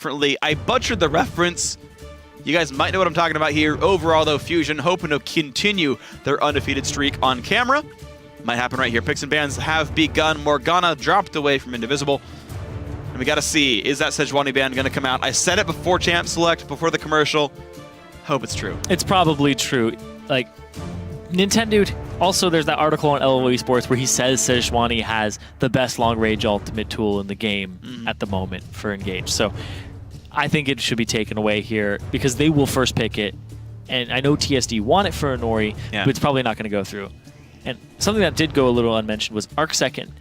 differently. I butchered the reference. You guys might know what I'm talking about here. Overall, though, Fusion hoping to continue their undefeated streak on camera. Might happen right here. Picks and bans have begun. Morgana dropped away from Indivisible. And we got to see, is that Sejuani ban going to come out? I said it before Champ Select, before the commercial. Hope it's true. It's probably true. Like, Nintendo, also there's that article on LOL Esports where he says Sejuani has the best long-range ultimate tool in the game at the moment for Engage. So I think it should be taken away here because they will first pick it. And I know TSD want it for Inori, but it's probably not going to go through. And something that did go a little unmentioned was ArcSecond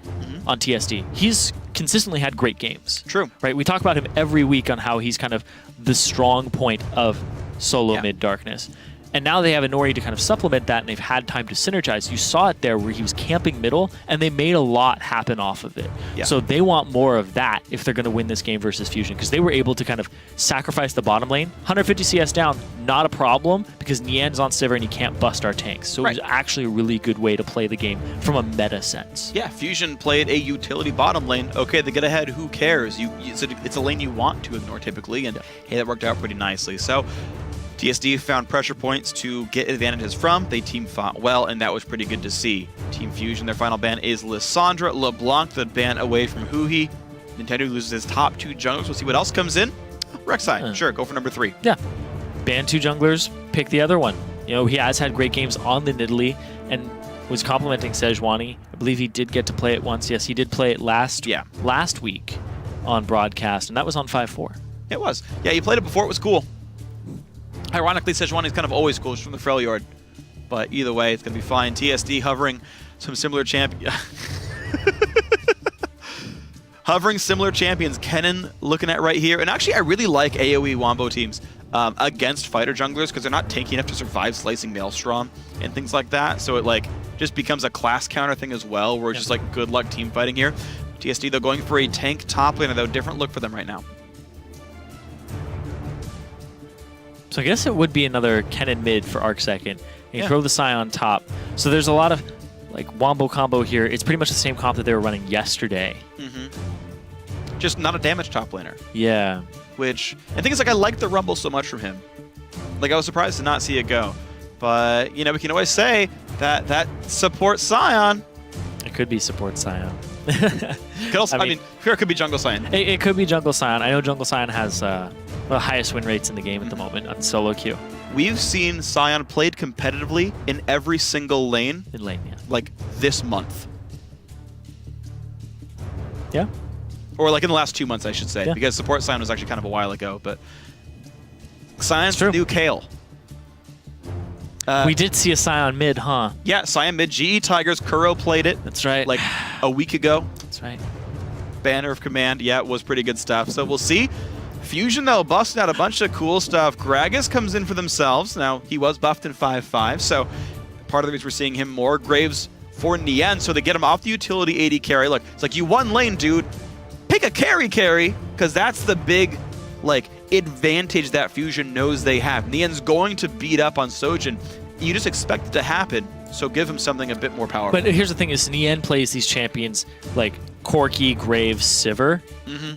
on TSD. He's consistently had great games. True. Right? We talk about him every week on how he's kind of the strong point of solo mid darkness. And now they have Inori to kind of supplement that, and they've had time to synergize. You saw it there where he was camping middle, and they made a lot happen off of it. Yeah. So they want more of that if they're going to win this game versus Fusion, because they were able to kind of sacrifice the bottom lane. 150 CS down, not a problem, because Nian's on Sivir and he can't bust our tanks. So it was actually a really good way to play the game from a meta sense. Yeah, Fusion played a utility bottom lane. Okay, they get ahead, who cares? It's a lane you want to ignore typically, and hey, that worked out pretty nicely. So TSD found pressure points to get advantages from. They team fought well, and that was pretty good to see. Team Fusion, their final ban is Lissandra. LeBlanc, the ban away from Huhi. Nintendo loses his top 2 junglers. We'll see what else comes in. Rek'Sai, sure, go for number 3. Yeah. Ban 2 junglers, pick the other one. You know, he has had great games on the Nidalee and was complimenting Sejuani. I believe he did get to play it once. Yes, he did play it last week on broadcast, and that was on 5-4. It was. Yeah, he played it before. It was cool. Ironically, Sejuani is kind of always cool. She's from the Freljord. But either way, it's going to be fine. TSD hovering some similar hovering similar champions. Kennen looking at right here. And actually, I really like AoE Wombo teams against fighter junglers because they're not tanky enough to survive slicing Maelstrom and things like that. So it like just becomes a class counter thing as well, where it's just like good luck team fighting here. TSD, though, going for a tank top laner, though. Different look for them right now. So I guess it would be another Kennen mid for ArcSecond. You throw the Psy on top. So there's a lot of like Wombo combo here. It's pretty much the same comp that they were running yesterday. Just not a damage top laner. Yeah. Which, I think it's like I like the Rumble so much from him. Like I was surprised to not see it go. But, you know, we can always say that support Scion. It could be support Scion. Could also, I mean, here it could be Jungle Scion. It could be Jungle Scion. I know Jungle Scion has the highest win rates in the game at the moment on solo queue. We've seen Scion played competitively in every single lane. Like this month. Yeah. Or like in the last 2 months, I should say, because support Scion was actually kind of a while ago. But Scion's the new Kale. We did see a Scion mid, huh? Yeah, Scion mid. GE Tigers. Kuro played it. That's right. Like a week ago. That's right. Banner of Command. Yeah, it was pretty good stuff. So we'll see. Fusion, though, busting out a bunch of cool stuff. Gragas comes in for themselves. Now, he was buffed in 5-5, so part of the reason we're seeing him more. Graves for Nien, so they get him off the utility AD carry. Look, it's like, you won lane, dude. Pick a carry, because that's the big, like, advantage that Fusion knows they have. Nien's going to beat up on Sojin. You just expect it to happen, so give him something a bit more powerful. But here's the thing is, Nien plays these champions like Corki, Graves, Sivir.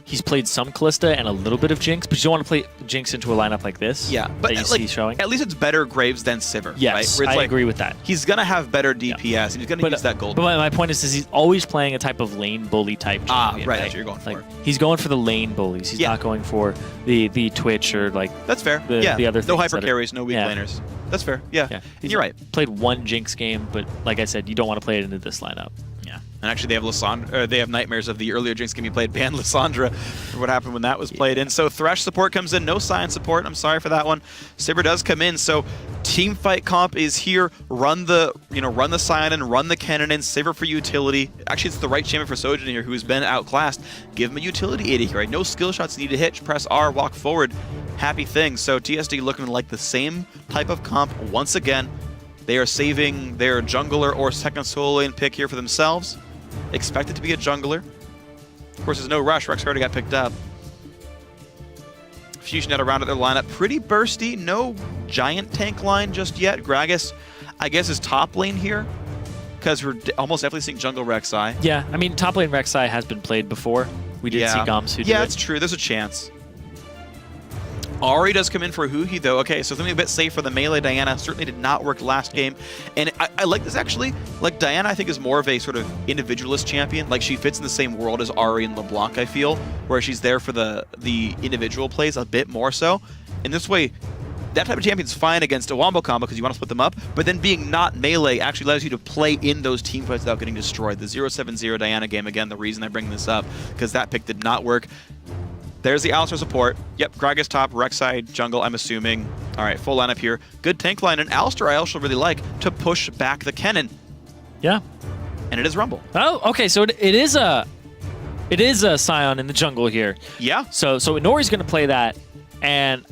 He's played some Kalista and a little bit of Jinx, but you don't want to play Jinx into a lineup like this. Yeah, but like, showing. At least it's better Graves than Sivir. Yes, right? I agree with that. He's going to have better DPS, and he's going to use that gold. But my point is he's always playing a type of lane bully type champion. Right, that's what you're going for. He's going for the lane bullies. He's not going for the Twitch or like that's fair. The other no hyper carries, no weak laners. That's fair. Yeah. You're right. Played one Jinx game, but like I said, you don't want to play it into this lineup. Yeah. And actually, they have Lissandra. They have nightmares of the earlier Jinx game you played, ban Lissandra, for what happened when that was played in. So Thresh support comes in, no Scion support. I'm sorry for that one. Sivir does come in, so team fight comp is here. Run the Scion and run the Kennen in. Sivir for utility. Actually, it's the right champion for Sojin here, who's been outclassed. Give him a utility 80 here. Right? No skill shots need to hit. Press R, walk forward. Happy thing. So TSD looking like the same type of comp once again. They are saving their jungler or second solo lane pick here for themselves. Expect it to be a jungler. Of course, there's no rush. Rex already got picked up. Fusion had around at their lineup. Pretty bursty. No giant tank line just yet. Gragas, I guess, is top lane here because we're almost definitely seeing jungle Rek'Sai. Yeah, I mean, top lane Rek'Sai has been played before. We did see Gamsu do it. Yeah, it's true. There's a chance. Ahri does come in for Huhi, though. Okay, so something a bit safe for the melee Diana. Certainly did not work last game. And I like this, actually. Like, Diana, I think, is more of a sort of individualist champion. Like, she fits in the same world as Ahri and LeBlanc, I feel, where she's there for the individual plays a bit more so. In this way, that type of champion's fine against a wombo combo because you want to split them up, but then being not melee actually allows you to play in those team fights without getting destroyed. The 0-7-0 Diana game, again, the reason I bring this up, because that pick did not work. There's the Alistar support. Yep, Gragas top, Rek'Sai, jungle, I'm assuming. All right, full lineup here. Good tank line, and Alistar I also really like to push back the Kennen. Yeah. And it is Rumble. Oh, okay, so it is a Scion in the jungle here. Yeah. So Inori's going to play that, and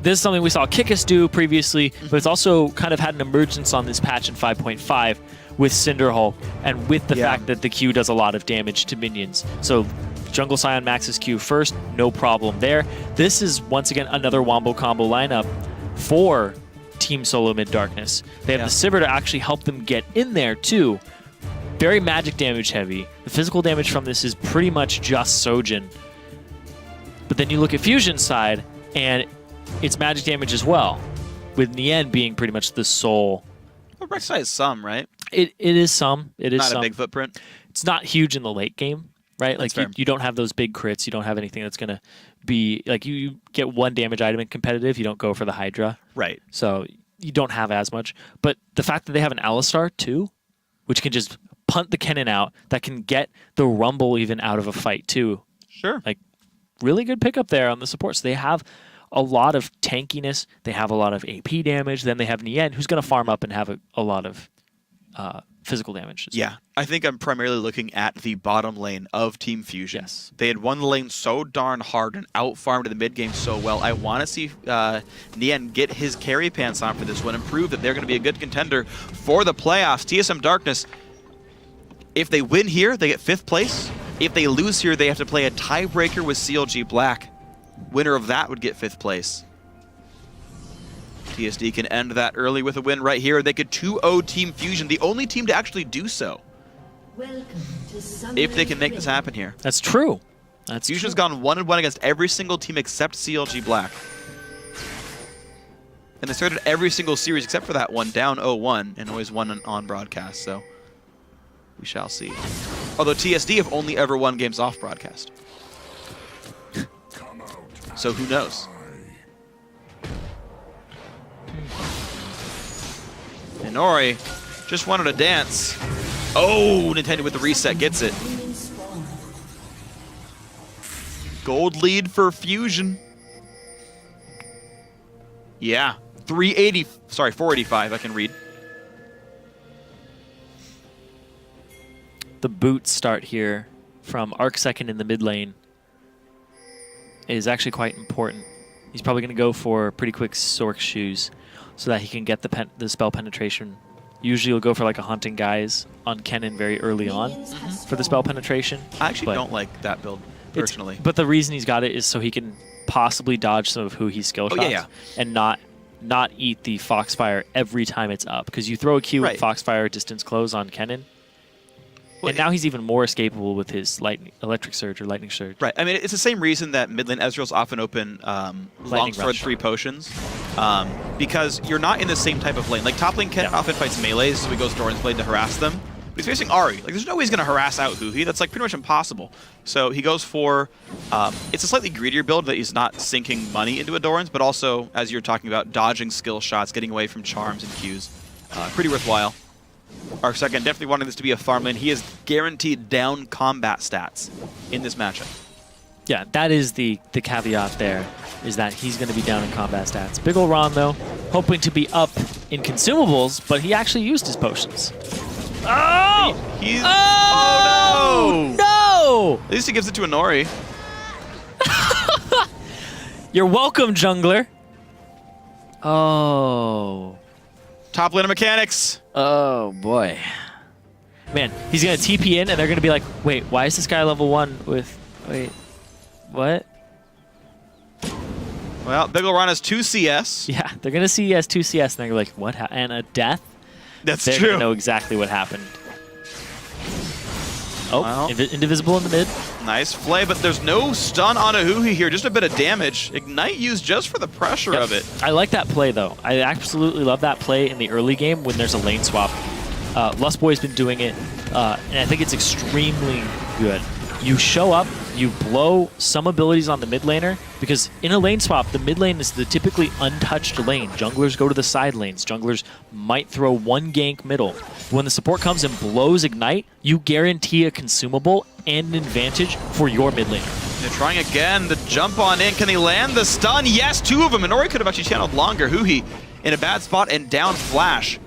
this is something we saw Kikis do previously, but it's also kind of had an emergence on this patch in 5.5 with Cinderhulk, and with the fact that the Q does a lot of damage to minions. So Jungle Scion maxes Q first, no problem there. This is, once again, another wombo combo lineup for Team Solo Mid Darkness. They have the Sivir to actually help them get in there, too. Very magic damage heavy. The physical damage from this is pretty much just Sojin. But then you look at Fusion's side, and it's magic damage as well, with Nien being pretty much the sole. Well, Rek'Sai is some, right? It is some. It is not some. a big footprint. It's not huge in the late game, right? That's like you don't have those big crits. You don't have anything that's going to be like you get one damage item in competitive. You don't go for the Hydra. Right. So you don't have as much. But the fact that they have an Alistar too, which can just punt the Kennen out, that can get the Rumble even out of a fight too. Sure. Like really good pickup there on the support. So they have a lot of tankiness. They have a lot of AP damage. Then they have Nien, who's going to farm up and have a lot of physical damage. Yeah, I think I'm primarily looking at the bottom lane of Team Fusion. Yes. They had won the lane so darn hard and out-farmed in the mid-game so well. I want to see Nien get his carry pants on for this one and prove that they're going to be a good contender for the playoffs. TSM Darkness, if they win here, they get 5th place. If they lose here, they have to play a tiebreaker with CLG Black. Winner of that would get 5th place. TSD can end that early with a win right here. They could 2-0 Team Fusion, the only team to actually do so. If they can make this happen here. That's true. Fusion's gone 1-1 against every single team except CLG Black. And they started every single series except for that one down 0-1 and always won on broadcast, so we shall see. Although TSD have only ever won games off broadcast. So who knows? Inori just wanted to dance. Oh, Nintendo with the reset gets it. Gold lead for Fusion. Yeah, 485 I can read. The boot start here from Arc Second in the mid lane is actually quite important. He's probably going to go for pretty quick Sork shoes so that he can get the spell penetration. Usually he'll go for like a Haunting Guise on Kennen very early on for the spell penetration. I actually don't like that build, personally. But the reason he's got it is so he can possibly dodge some of who he's skill shots and not eat the Foxfire every time it's up. Because you throw a Q with Foxfire distance close on Kennen, and now he's even more escapable with his Electric Surge or Lightning Surge. Right. I mean, it's the same reason that mid lane Ezreal's often open Longsword 3 potions. Because you're not in the same type of lane. Like, top lane Ken often fights melees, so he goes Doran's Blade to harass them. But he's facing Ahri. Like, there's no way he's going to harass out Huhi. That's, like, pretty much impossible. So he goes for... it's a slightly greedier build that he's not sinking money into a Doran's, but also, as you're talking about, dodging skill shots, getting away from charms and Qs. Pretty worthwhile. Arc Second definitely wanting this to be a farm lane. He is guaranteed down combat stats in this matchup. Yeah, that is the caveat there, is that he's going to be down in combat stats. Big ol' Ron, though, hoping to be up in consumables, but he actually used his potions. Oh! Oh, no! No! At least he gives it to Inori. You're welcome, jungler. Oh. Top lane of mechanics. Oh, boy. Man, he's going to TP in, and they're going to be like, wait, why is this guy level 1 with... Wait, what? Well, Big ol' Ron has 2 CS. Yeah, they're going to see he has 2 CS, and they're like, what? And a death? That's they're true. They know exactly what happened. Oh, well. Indivisible in the mid. Nice play, but there's no stun on Ahuhi here, just a bit of damage. Ignite used just for the pressure of it. I like that play, though. I absolutely love that play in the early game when there's a lane swap. Lustboy's been doing it, and I think it's extremely good. You show up, you blow some abilities on the mid laner, because in a lane swap, the mid lane is the typically untouched lane. Junglers go to the side lanes. Junglers might throw one gank middle. When the support comes and blows Ignite, you guarantee a consumable and an advantage for your mid laner. They're trying again, the jump on in. Can they land the stun? Yes, 2 of them. And Ori could have actually channeled longer. Huhi in a bad spot and down flash.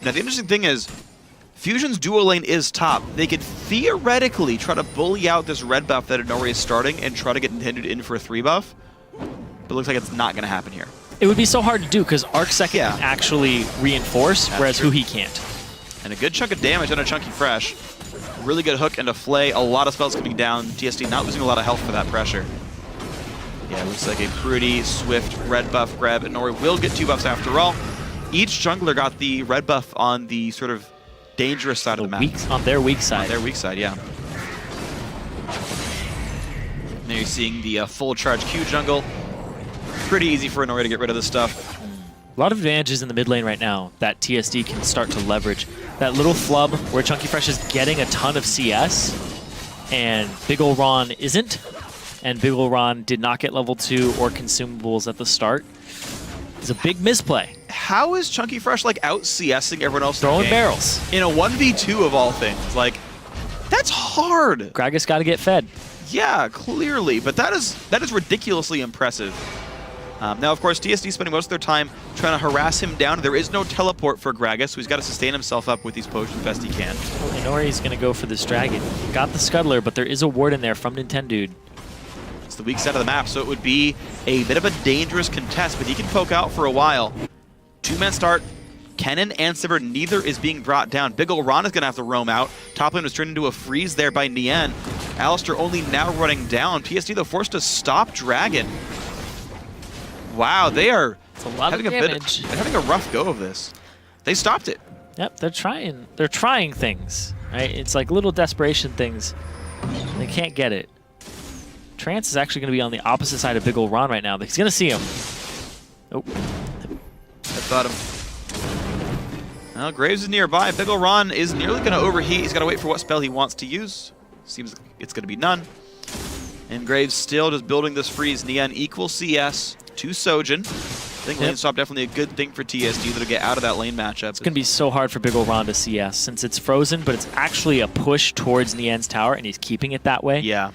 Now, the interesting thing is, Fusion's duo lane is top. They could theoretically try to bully out this red buff that Inori is starting and try to get Nintendo in for a 3 buff. But it looks like it's not going to happen here. It would be so hard to do because Arc Second can actually reinforce, whereas Huhi can't. And a good chunk of damage on a Chunky Fresh. Really good hook and a flay. A lot of spells coming down. TSD not losing a lot of health for that pressure. Yeah, it looks like a pretty swift red buff grab. Inori will get 2 buffs after all. Each jungler got the red buff on the sort of dangerous side of the map. On their weak side. On their weak side, yeah. Now you're seeing the full charge Q jungle. Pretty easy for Inori to get rid of this stuff. A lot of advantages in the mid lane right now that TSD can start to leverage. That little flub where Chunky Fresh is getting a ton of CS and Big Ol' Ron isn't. And Big Ol' Ron did not get level 2 or consumables at the start. It's a big misplay. How is Chunky Fresh like out CSing everyone else? Throwing barrels. In a 1v2 of all things. Like, that's hard. Gragas got to get fed. Yeah, clearly. But that is ridiculously impressive. Now, of course, TSD spending most of their time trying to harass him down. There is no teleport for Gragas, so he's got to sustain himself up with these potions best he can. Inori's going to go for this dragon. Got the Scuttler, but there is a ward in there from Nintendude. It's the weak side of the map, so it would be a bit of a dangerous contest, but he can poke out for a while. 2-man start. Kennen and Sivir, neither is being brought down. Big Ol' Ron is going to have to roam out. Top lane was turned into a freeze there by Nien. Alistair only now running down. TSD, though, forced to stop Dragon. Wow, they are having a rough go of this. They stopped it. Yep, they're trying. They're trying things, right? It's like little desperation things. They can't get it. Trance is actually going to be on the opposite side of Big Ol' Ron right now. He's going to see him. Oh. I thought him. Well, Graves is nearby. Big Ol' Ron is nearly going to overheat. He's got to wait for what spell he wants to use. Seems like it's going to be none. And Graves still just building this freeze. Nien equals CS to Sojin. I think lane swap definitely a good thing for TSD that'll get out of that lane matchup. It's going to be so hard for Big Ol' Ron to CS since it's frozen, but it's actually a push towards Nien's tower, and he's keeping it that way. Yeah.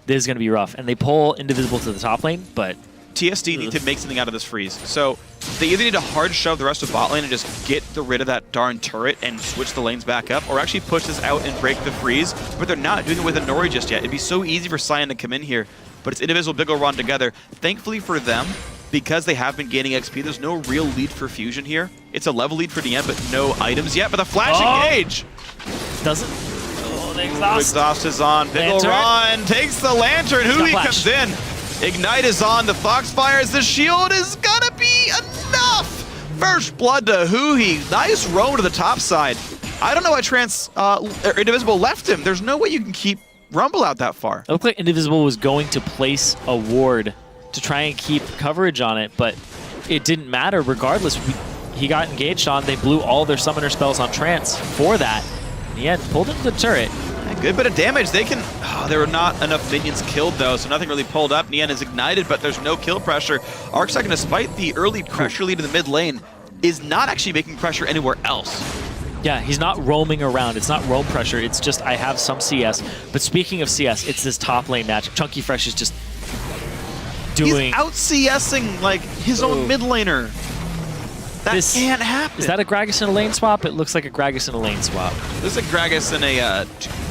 This is going to be rough. And they pull Indivisible to the top lane, but TSD need to make something out of this freeze. So they either need to hard shove the rest of bot lane and just get rid of that darn turret and switch the lanes back up, or actually push this out and break the freeze, but they're not doing it with Inori just yet. It'd be so easy for Cyan to come in here, but it's Indivisible, Big Ol' Ron together. Thankfully for them, because they have been gaining XP, there's no real lead for Fusion here. It's a level lead for Nien, but no items yet. But the flash engage! Doesn't. Oh, the exhaust. Exhaust is on. Big Ol' Ron takes the lantern. Huhi comes in. Ignite is on. The Foxfires. The shield is gonna be enough! First blood to Huhi. Nice roam to the top side. I don't know why Indivisible left him. There's no way you can keep Rumble out that far. It looked like Indivisible was going to place a ward to try and keep coverage on it, but it didn't matter regardless. He got engaged on. They blew all their summoner spells on Trance for that. Nien pulled into the turret. A good bit of damage. They can... Oh, there were not enough minions killed, though, so nothing really pulled up. Nien is ignited, but there's no kill pressure. Arcsecond, despite the early pressure lead in the mid lane, is not actually making pressure anywhere else. Yeah, he's not roaming around. It's not roam pressure. It's just, I have some CS. But speaking of CS, it's this top lane match. Chunky Fresh is just doing... He's out-CSing, like, his own mid laner. That can't happen. Is that a Gragas in a lane swap? It looks like a Gragas in a lane swap. This is a Gragas in a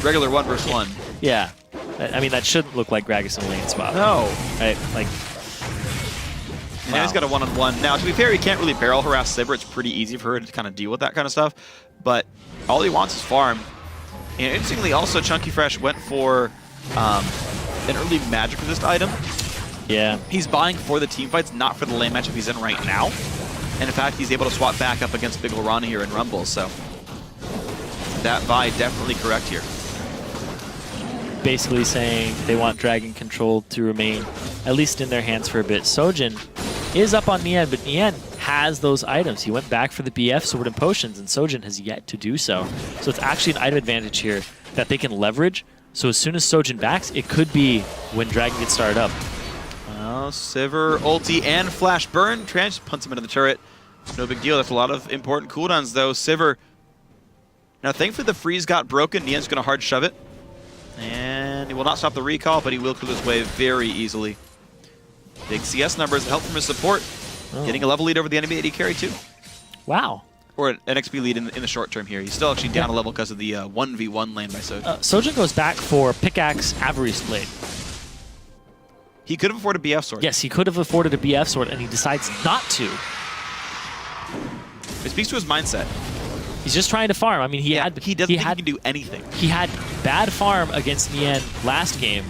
regular 1v1. Yeah. I mean, that shouldn't look like Gragas in a lane swap. No. Right? Like... Now he's got a one-on-one. Now, to be fair, he can't really barrel harass Sivir. It's pretty easy for her to kind of deal with that kind of stuff. But all he wants is farm. And interestingly, also, Chunky Fresh went for an early magic resist item. Yeah. He's buying for the team fights, not for the lane matchup he's in right now. And in fact, he's able to swap back up against Big Ol' Ron here in Rumble. So that buy definitely correct here. basically saying they want Dragon Control to remain at least in their hands for a bit. Sojin is up on Nian, but Nian has those items. He went back for the BF Sword and Potions, and Sojin has yet to do so. So it's actually an item advantage here that they can leverage. So as soon as Sojin backs, it could be when Dragon gets started up. Well, Sivir, ulti, and flash burn. Trance punts him into the turret. No big deal. That's a lot of important cooldowns, though. Sivir. Now, thankfully, the freeze got broken. Nian's going to hard shove it. And he will not stop the recall, but he will clear his way very easily. Big CS numbers help from his support. Getting a level lead over the enemy AD carry, too. Wow. Or an XP lead in the short term here. He's still actually down a level because of the 1v1 lane by Sojin. Sojin goes back for Pickaxe Avarice Blade. He could have afforded a BF sword. Yes, he could have afforded a BF sword, and he decides not to. It speaks to his mindset. He's just trying to farm. I mean, he doesn't think he can do anything. He had bad farm against Nian last game,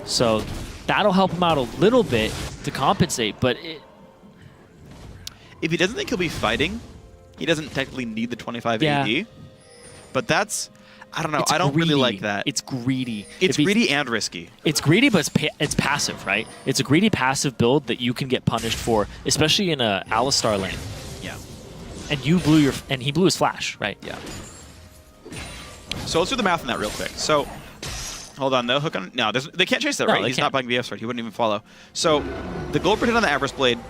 so that'll help him out a little bit to compensate. But if he doesn't think he'll be fighting, he doesn't technically need the 25 yeah. AD. But that's, I don't know. It's I don't greedy. really like that. It's greedy. It's greedy and risky. It's greedy, but it's passive, right? It's a greedy passive build that you can get punished for, especially in a Alistar lane. Yeah. And he blew his flash, right? Yeah. So let's do the math on that real quick. So, hold on, no hook on. No, they can't chase that, right? He's not buying BF sword. He wouldn't even follow. So, the gold per hit on the Avarice Blade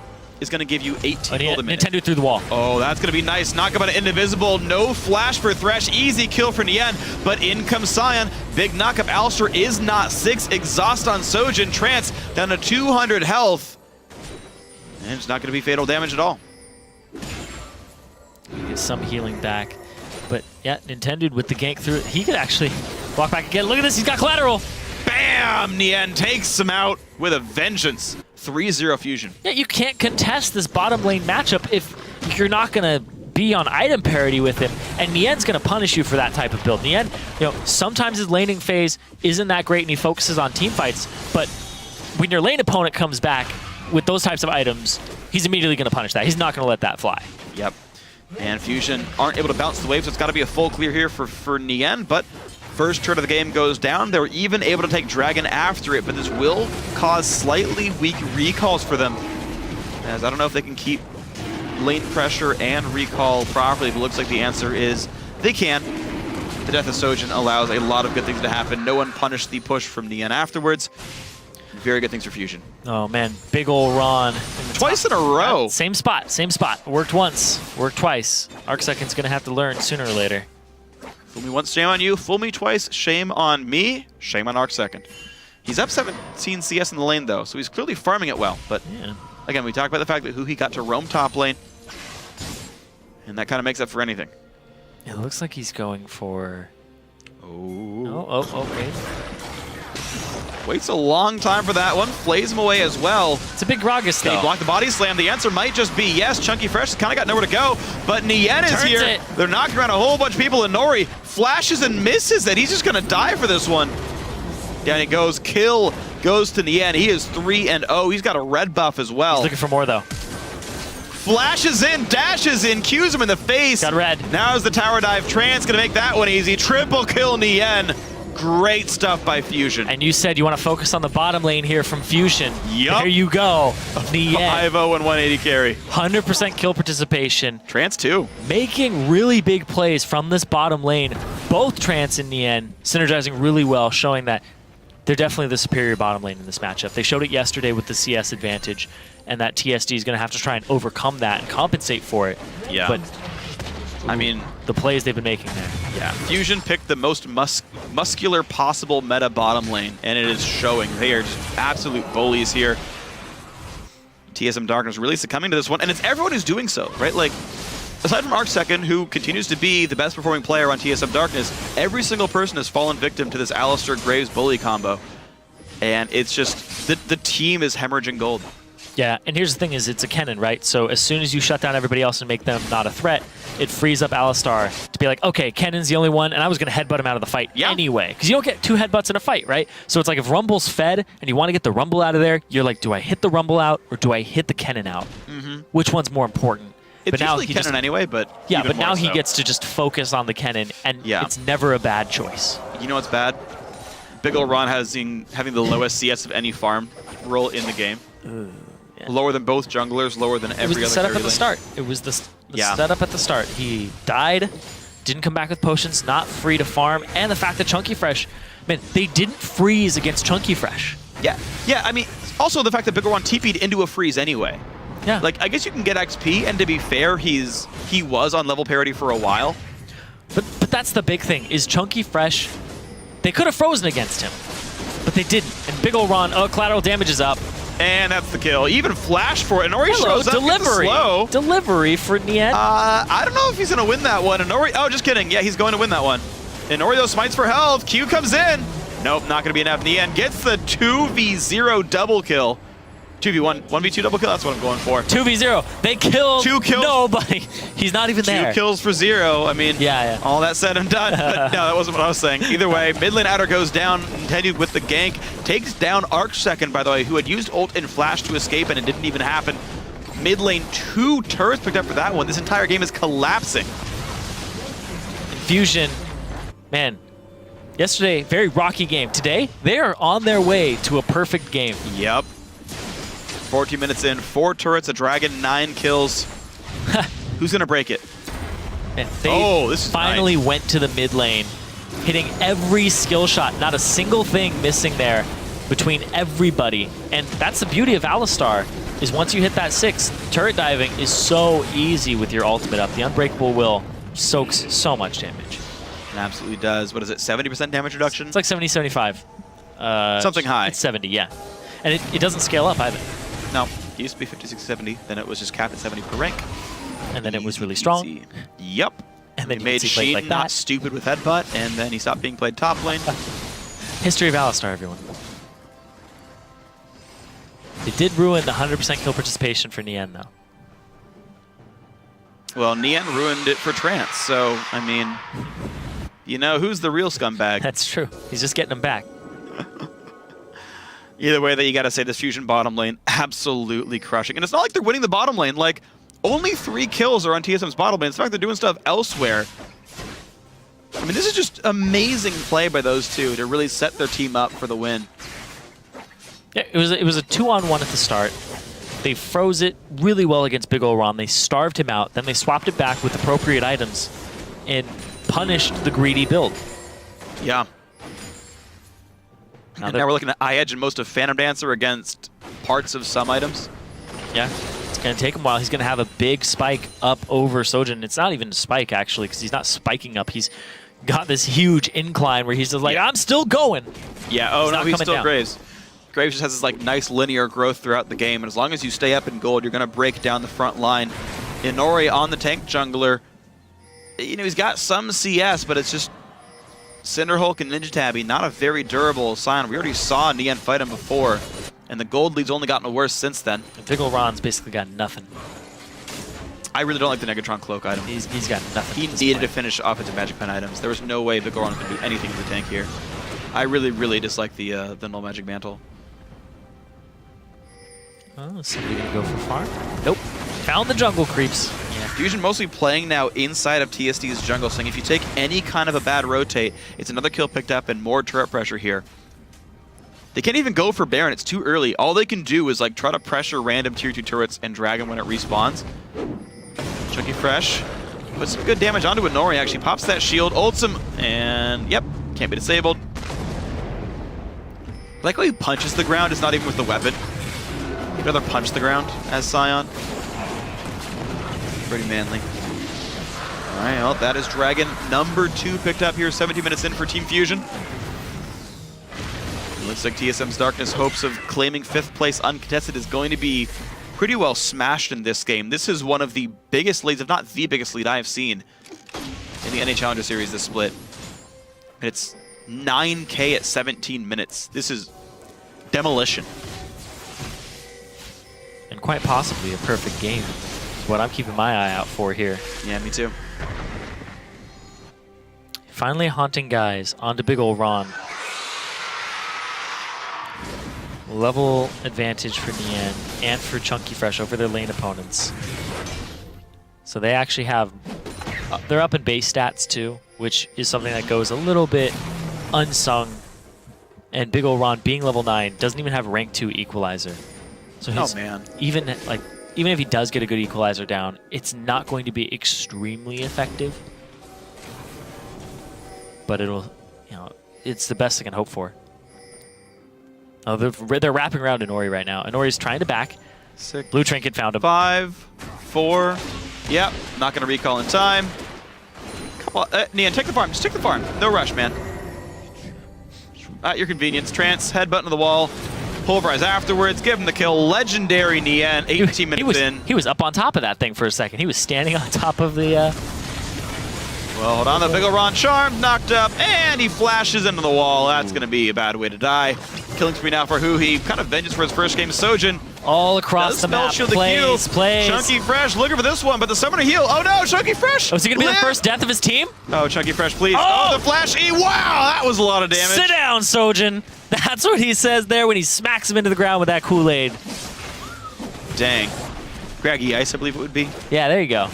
is going to give you 18 gold a minute. Nintendo through the wall. Oh, that's going to be nice. Knock him out of Indivisible. No flash for Thresh. Easy kill for Nian. But in comes Sion. Big knockup. Alistar is not 6. Exhaust on Sojin. Trance down to 200 health. And it's not going to be fatal damage at all. Get some healing back. But yeah, Nintendo with the gank through it. He could actually walk back again. Look at this. He's got collateral. Bam! Nian takes him out with a vengeance. 3-0 fusion. Yeah, you can't contest this bottom lane matchup if you're not going to be on item parity with him. And Nian's going to punish you for that type of build. Nian, sometimes his laning phase isn't that great and he focuses on team fights. But when your lane opponent comes back with those types of items, he's immediately going to punish that. He's not going to let that fly. Yep. And Fusion aren't able to bounce the wave, so it's got to be a full clear here for Nian. But first turn of the game goes down. They were even able to take Dragon after it, but this will cause slightly weak recalls for them. As I don't know if they can keep lane pressure and recall properly, but it looks like the answer is they can. The death of Sojin allows a lot of good things to happen. No one punished the push from Nian afterwards. Very good things for Fusion. Oh man, big ol' Ron. Twice in a row. Same spot, same spot. Worked once, worked twice. ArcSecond's gonna have to learn sooner or later. Fool me once, shame on you. Fool me twice, shame on me. Shame on ArcSecond. He's up 17 CS in the lane though, so he's clearly farming it well. But yeah. Again, we talked about the fact that he got to roam top lane, and that kind of makes up for anything. It looks like he's going for... Oh, okay. Waits a long time for that one. Flays him away as well. It's a big Gragas, though. Can he block the body slam? The answer might just be yes. Chunky Fresh has kind of got nowhere to go, but Nian is here. It. They're knocking around a whole bunch of people, and Nori flashes and misses that. He's just going to die for this one. Down he goes. Kill goes to Nian. He is 3-0. He's got a red buff as well. He's looking for more, though. Flashes in, dashes in, cues him in the face. Got red. Now is the tower dive. Trance going to make that one easy. Triple kill Nian. Great stuff by Fusion. And you said you want to focus on the bottom lane here from Fusion. Yup. There you go. Nian. 5-0 and 180 carry. 100% kill participation. Trance too. Making really big plays from this bottom lane. Both Trance and Nian synergizing really well, showing that they're definitely the superior bottom lane in this matchup. They showed it yesterday with the CS advantage, and that TSD is going to have to try and overcome that and compensate for it. Yeah. But I mean, the plays they've been making there. Yeah. Fusion picked the most muscular possible meta bottom lane, and it is showing. They are just absolute bullies here. TSM Darkness really succumbing to this one, and it's everyone who's doing so, right? Like, aside from ArcSecond, who continues to be the best performing player on TSM Darkness, every single person has fallen victim to this Alistar Graves bully combo. And it's just, the team is hemorrhaging gold. Yeah, and here's the thing is, it's a Kennen, right? So as soon as you shut down everybody else and make them not a threat, it frees up Alistar to be like, okay, Kennen's the only one, and I was going to headbutt him out of the fight anyway. Because you don't get 2 headbutts in a fight, right? So it's like if Rumble's fed and you want to get the Rumble out of there, you're like, do I hit the Rumble out or do I hit the Kennen out? Which one's more important? It's usually Kennen anyway, but yeah, even but now more he so. gets to just focus on the Kennen, and it's never a bad choice. You know what's bad? Big ol' Ron having the lowest CS of any farm role in the game. Yeah. Lower than both junglers, lower than every other It was the setup carry at the lane. start. It was the setup at the start. He died, didn't come back with potions, not free to farm, and the fact that Chunky Fresh, man, they didn't freeze against Chunky Fresh. Yeah, I mean, also the fact that Big ol' Ron TP'd into a freeze anyway. Yeah. Like, I guess you can get XP, and to be fair, he was on level parity for a while. But that's the big thing, is Chunky Fresh, they could have frozen against him, but they didn't. And Big ol' Ron, collateral damage is up. And that's the kill. Even flash for it. Nori shows up, delivery. slow. Delivery for Nien. I don't know if he's going to win that one. And Nori, oh, just kidding. Yeah, he's going to win that one. And Nori, though, smites for health. Q comes in. Nope, not going to be enough. Nien gets the 2v0 double kill. 2v1, 1v2 double kill, that's what I'm going for. 2v0. They killed 2 kills. nobody. He's not even there. 2 kills for 0. I mean, yeah. all that said and done. But no, that wasn't what I was saying. Either way, mid lane Adder goes down, continued with the gank. Takes down Arcsecond, by the way, who had used ult and flash to escape, and it didn't even happen. Mid lane, 2 turrets picked up for that one. This entire game is collapsing. Fusion, man, yesterday, very rocky game. Today, they are on their way to a perfect game. Yep. 14 minutes in, 4 turrets, a dragon, 9 kills. Who's going to break it? And they this is finally nice. went to the mid lane, hitting every skill shot, not a single thing missing there between everybody. And that's the beauty of Alistar, is once you hit that 6, turret diving is so easy with your ultimate up. The Unbreakable Will soaks so much damage. It absolutely does. What is it, 70% damage reduction? It's like 70, 75. Something high. It's 70, yeah. And it doesn't scale up either. No, it used to be 56, 70. Then it was just capped at 70 per rank. And then it was really strong. Easy. Yep. And then he made Sheen like not that. stupid with headbutt, and then he stopped being played top lane. History of Alistar, everyone. It did ruin the 100% kill participation for Nien, though. Well, Nien ruined it for Trance, so, I mean, you know, who's the real scumbag? That's true. He's just getting them back. Either way, that you got to say this Fusion bottom lane absolutely crushing. And it's not like they're winning the bottom lane. Like, only 3 kills are on TSM's bottom lane. It's the fact they're doing stuff elsewhere. I mean, this is just amazing play by those two to really set their team up for the win. Yeah, it was a 2-on-1 at the start. They froze it really well against Big Ol' Ron. They starved him out. Then they swapped it back with appropriate items and punished the greedy build. Yeah. And now we're looking at Eye Edge and most of Phantom Dancer against parts of some items. Yeah, it's going to take him a while. He's going to have a big spike up over Sojin. It's not even a spike, actually, because he's not spiking up. He's got this huge incline where he's just like, I'm still going. Yeah, oh no, he's still down. Graves. Graves just has this like nice linear growth throughout the game, and as long as you stay up in gold, you're going to break down the front line. Inori on the tank jungler, you know, he's got some CS, but it's just Cinderhulk and Ninja Tabby, not a very durable sign. We already saw Nien fight him before, and the gold lead's only gotten worse since then. Big Ol' Ron's basically got nothing. I really don't like the Negatron cloak item. He's got nothing. He needed to finish off his Magic Pen items. There was no way Big ol' Ron could do anything in the tank here. I really, really dislike the Null Magic Mantle. Oh, somebody gonna go for farm? Nope. Found the jungle creeps. Yeah, Fusion mostly playing now inside of TSD's jungle, saying if you take any kind of a bad rotate, it's another kill picked up and more turret pressure here. They can't even go for Baron, it's too early. All they can do is like try to pressure random tier 2 turrets and drag him when it respawns. Chunky Fresh puts some good damage onto Inori, actually pops that shield, ults him, and yep, can't be disabled. I like how he punches the ground, it's not even with the weapon. He'd rather punch the ground as Scion. Pretty manly. All right, well, that is Dragon number 2 picked up here, 17 minutes in for Team Fusion. It looks like TSM's Darkness hopes of claiming 5th place uncontested is going to be pretty well smashed in this game. This is one of the biggest leads, if not the biggest lead I have seen in the NA Challenger Series this split. It's 9K at 17 minutes. This is demolition. And quite possibly a perfect game. Is what I'm keeping my eye out for here. Yeah, me too. Finally haunting guys onto Big Ol' Ron. Level advantage for Nien and for Chunky Fresh over their lane opponents. So they actually have, they're up in base stats too, which is something that goes a little bit unsung And Big Ol' Ron, being level 9, doesn't even have rank 2 equalizer. So his, man. even if he does get a good equalizer down, it's not going to be extremely effective. But it'll, it's the best I can hope for. Oh, they're wrapping around Inori right now. Inori's trying to back. 6. Blue Trinket found him. 5, 4. Yep, not going to recall in time. Come on, Nian, take the farm. Just take the farm. No rush, man. At your convenience. Trance, headbutt into the wall. Pulverize afterwards. Give him the kill. Legendary Nian, 18 minutes in. He was up on top of that thing for a second. He was standing on top of the... Well, hold on. The Big Ol' Ron charm knocked up, and he flashes into the wall. That's going to be a bad way to die. Killing spree now for Huhi. Kind of vengeance for his first game. Sojin. All across the map. Plays. Chunky Fresh looking for this one, but the summoner heal. Oh no, Chunky Fresh! Oh, is he going to be the first death of his team? Oh, Chunky Fresh, please. Oh, the Flash E. Wow, that was a lot of damage. Sit down, Sojin. That's what he says there when he smacks him into the ground with that Kool-Aid. Dang. Craggy Ice, I believe it would be. Yeah, there you go.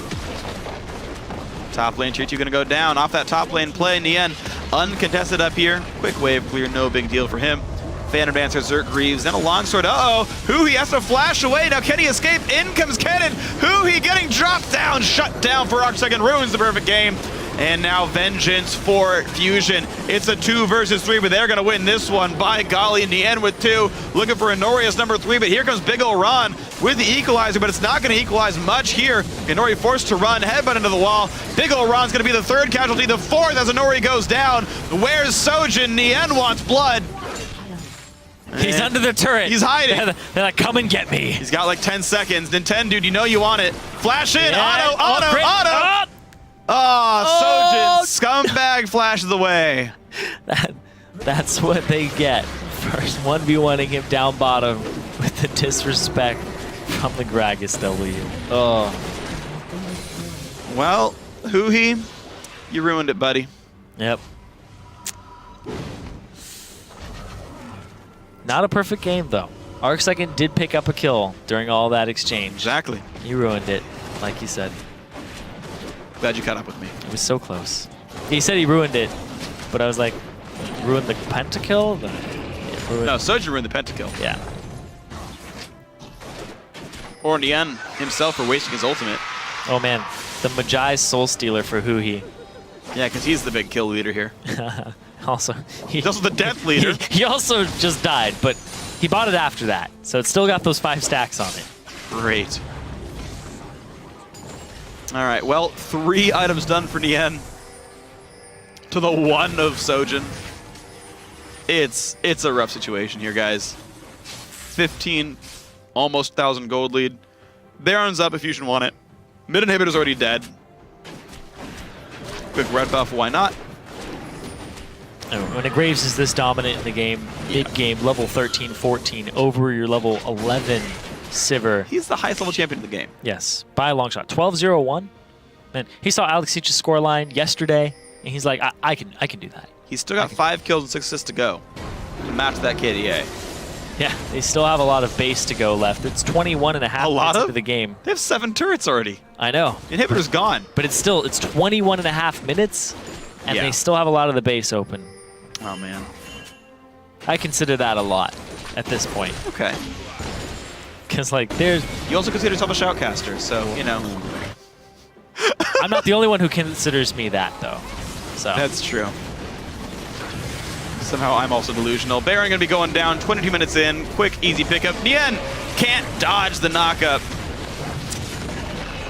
Top lane tier 2 going to go down. Off that top lane play, Nian uncontested up here. Quick wave clear, no big deal for him. Fan advancer, Zerk Greaves, then a longsword. Uh-oh, Huhi has to flash away. Now can he escape? In comes Kennen. Huhi getting dropped down, shut down for Arcsecond, ruins the perfect game. And now vengeance for Fusion. It's a 2 versus 3, but they're going to win this one. By golly, Nian with 2. Looking for Inori as number 3, but here comes Big Ol' Ron with the equalizer, but it's not going to equalize much here. Inori forced to run, headbutt into the wall. Big Ol' Ron's going to be the 3rd casualty, the 4th as Inori goes down. Where's Sojin? Nian wants blood. He's under the turret. He's hiding. They're like, come and get me. He's got like 10 seconds. Nintendo, dude, you know you want it. Flash in, yeah. auto. Oh, Sojin, scumbag flashes away. That's what they get. First 1v1ing him down bottom with the disrespect from the Gragas W. Oh. Well, Huhi, you ruined it, buddy. Yep. Not a perfect game, though. Arcsecond did pick up a kill during all that exchange. Exactly. You ruined it, like you said. Glad you caught up with me. It was so close. He said he ruined it, but I was like, ruined the pentakill? No, Sojin ruined the pentakill. Yeah. Or Nian himself for wasting his ultimate. Oh man, the Magi Soul Stealer for Huhi. Yeah, because he's the big kill leader here. Also, he's also the death leader. He also just died, but he bought it after that, so it's still got those 5 stacks on it. Great. All right, well, 3 items done for Nian to the 1 of Sojin. It's a rough situation here, guys. 15, almost 1,000 gold lead. Baron's up if Fusion won it. Mid inhibitor's already dead. Quick red buff, why not? When a Graves is this dominant in the game, mid-game, level 13, 14, over your level 11 Sivir. He's the highest level champion in the game. Yes, by a long shot. 12-0-1. Man, he saw Alex Seach's scoreline yesterday, and he's like, I can do that. He's still got 5 kills and 6 assists to go to match that KDA. Yeah, they still have a lot of base to go left. It's 21 and a half minutes into the game. They have 7 turrets already. I know. Inhibitor's gone. But it's 21 and a half minutes, and they still have a lot of the base open. Oh, man. I consider that a lot at this point. Okay. Because, like, there's... You also consider yourself a shoutcaster, so, you know. I'm not the only one who considers me that, though. So that's true. Somehow I'm also delusional. Baron going to be going down 22 minutes in. Quick, easy pickup. Nian can't dodge the knockup.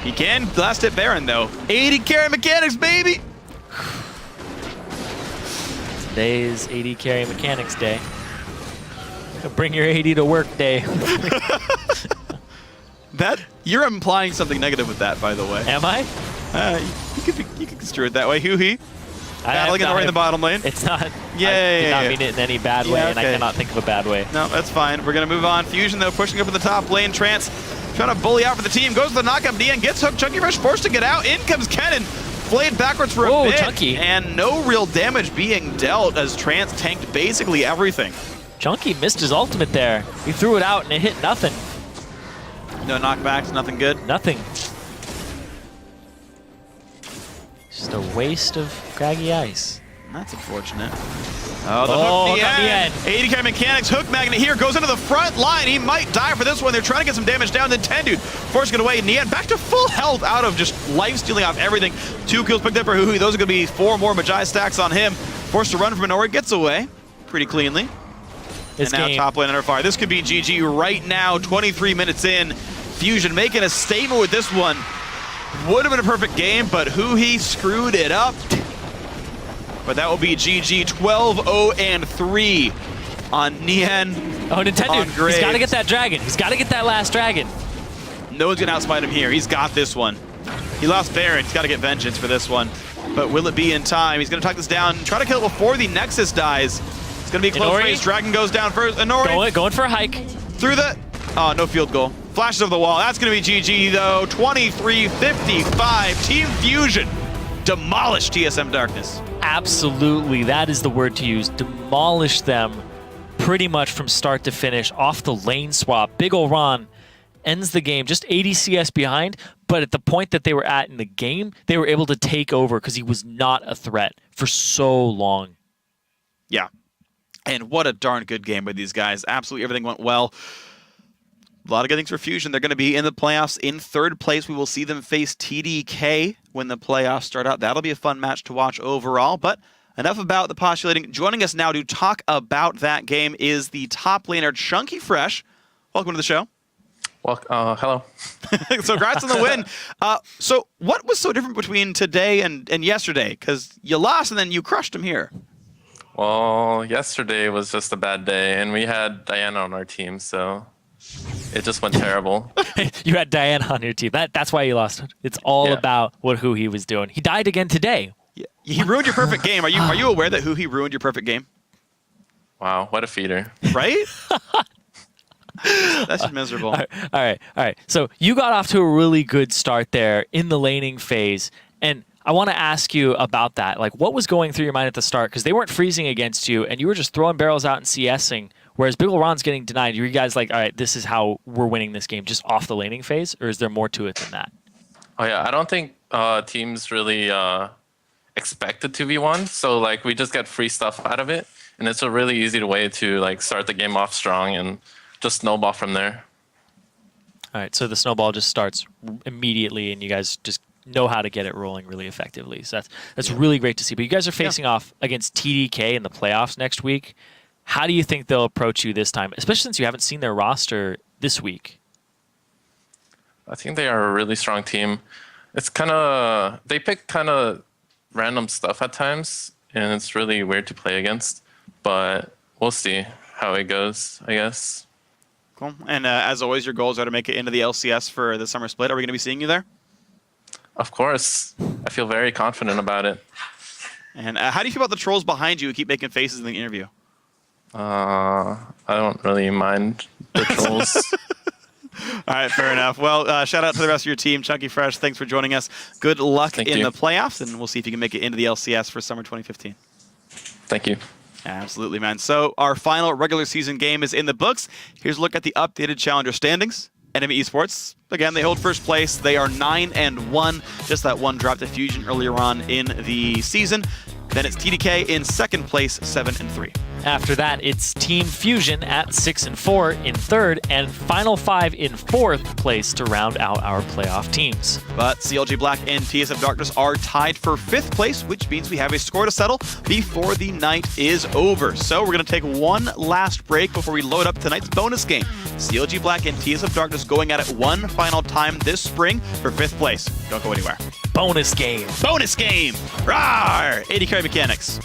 He can last hit Baron, though. 80 carry mechanics, baby! Today's 80 carry mechanics day. Bring your 80 to work day. You're implying something negative with that, by the way. Am I? You could construe it that way. Huhi. Battling it right in the bottom lane. It's not. Yeah, I did not mean it in any bad way, and I cannot think of a bad way. No, that's fine. We're going to move on. Fusion, though, pushing up in the top lane. Trance trying to bully out for the team. Goes to the knockup. Nian gets hooked. Chunky Fresh forced to get out. In comes Kennen. Flayed backwards for a bit. Chunky. And no real damage being dealt as Trance tanked basically everything. Chunky missed his ultimate there. He threw it out and it hit nothing. No knockbacks, nothing good? Nothing. Just a waste of craggy ice. That's unfortunate. Oh, the hook at the end. 80k Mechanics hook magnet here goes into the front line. He might die for this one. They're trying to get some damage down. Then Tendude forcing it away. Nian back to full health out of just life stealing off everything. 2 kills picked up for Huhui. Those are going to be 4 more Magi stacks on him. Forced to run from Inori. Gets away pretty cleanly. And now top lane under fire. This could be GG right now. 23 minutes in. Fusion making a statement with this one. Would have been a perfect game, but Huhui screwed it up. But that will be GG 12-0-3 on Nian. Oh, Nintendo, he's got to get that dragon. He's got to get that last dragon. No one's going to outsmite him here. He's got this one. He lost Baron. He's got to get vengeance for this one. But will it be in time? He's going to tuck this down and try to kill it before the Nexus dies. It's going to be a close race. Dragon goes down first. Inori going for a hike. Through the... Oh, no field goal. Flashes over the wall. That's going to be GG, though. 23-55. Team Fusion demolished TSM Darkness. Absolutely. That is the word to use. Demolish them pretty much from start to finish off the lane swap. Big ol' Ron ends the game just 80 CS behind, but at the point that they were at in the game, they were able to take over because he was not a threat for so long. Yeah. And what a darn good game by these guys. Absolutely everything went well. A lot of good things for Fusion. They're going to be in the playoffs in 3rd place. We will see them face TDK when the playoffs start out. That'll be a fun match to watch overall. But enough about the postulating. Joining us now to talk about that game is the top laner, Chunky Fresh. Welcome to the show. Well, hello. So congrats on the win. So what was so different between today and yesterday? Because you lost and then you crushed them here. Well, yesterday was just a bad day, and we had Diana on our team, so... It just went terrible. You had Diana on your team. That's why you lost. It's all about what Huhui was doing. He died again today. Yeah. He ruined your perfect game. Are you aware that Huhui ruined your perfect game? Wow, what a feeder. Right? That's just miserable. All right. So you got off to a really good start there in the laning phase, and I want to ask you about that. Like, what was going through your mind at the start? Because they weren't freezing against you, and you were just throwing barrels out and CSing. Whereas Big ol' Ron's getting denied. Are you guys like, all right, this is how we're winning this game, just off the laning phase? Or is there more to it than that? Oh, yeah. I don't think teams really expect it to be one. So, like, we just get free stuff out of it. And it's a really easy way to, like, start the game off strong and just snowball from there. All right. So the snowball just starts immediately, and you guys just know how to get it rolling really effectively. So that's really great to see. But you guys are facing off against TDK in the playoffs next week. How do you think they'll approach you this time, especially since you haven't seen their roster this week? I think they are a really strong team. It's kind of... They pick kind of random stuff at times, and it's really weird to play against. But we'll see how it goes, I guess. Cool. And as always, your goals are to make it into the LCS for the summer split. Are we going to be seeing you there? Of course. I feel very confident about it. And how do you feel about the trolls behind you who keep making faces in the interview? I don't really mind the trolls. All right, fair enough. Well, shout out to the rest of your team. Chunky Fresh, thanks for joining us. Good luck in the playoffs, and we'll see if you can make it into the LCS for summer 2015. Thank you. Absolutely, man. So our final regular season game is in the books. Here's a look at the updated challenger standings. Enemy Esports, again, they hold first place. They are 9-1. Just that one drop to Fusion earlier on in the season. Then it's TDK in second place, 7-3. After that, it's Team Fusion at 6-4 in third, and Final 5 in fourth place to round out our playoff teams. But CLG Black and TSM Darkness are tied for fifth place, which means we have a score to settle before the night is over. So we're going to take one last break before we load up tonight's bonus game. CLG Black and TSM Darkness going at it one final time this spring for fifth place. Don't go anywhere. Bonus game. Bonus game! Rawr! 80 carry mechanics.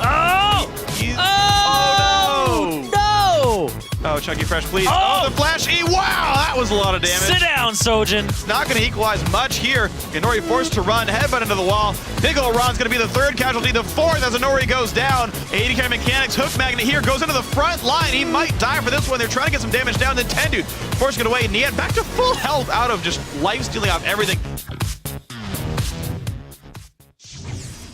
Oh! Oh! No! Oh, Chunky Fresh, please. Oh! The flash E! Wow, that was a lot of damage. Sit down, Sojin. Not going to equalize much here. Inori forced to run, headbutt into the wall. Big ol' Ron's going to be the third casualty, the fourth as Inori goes down. 80k Mechanics, hook magnet here, goes into the front line. He might die for this one. They're trying to get some damage down. Then Tendude forcing it away. Nian back to full health out of just life stealing off everything.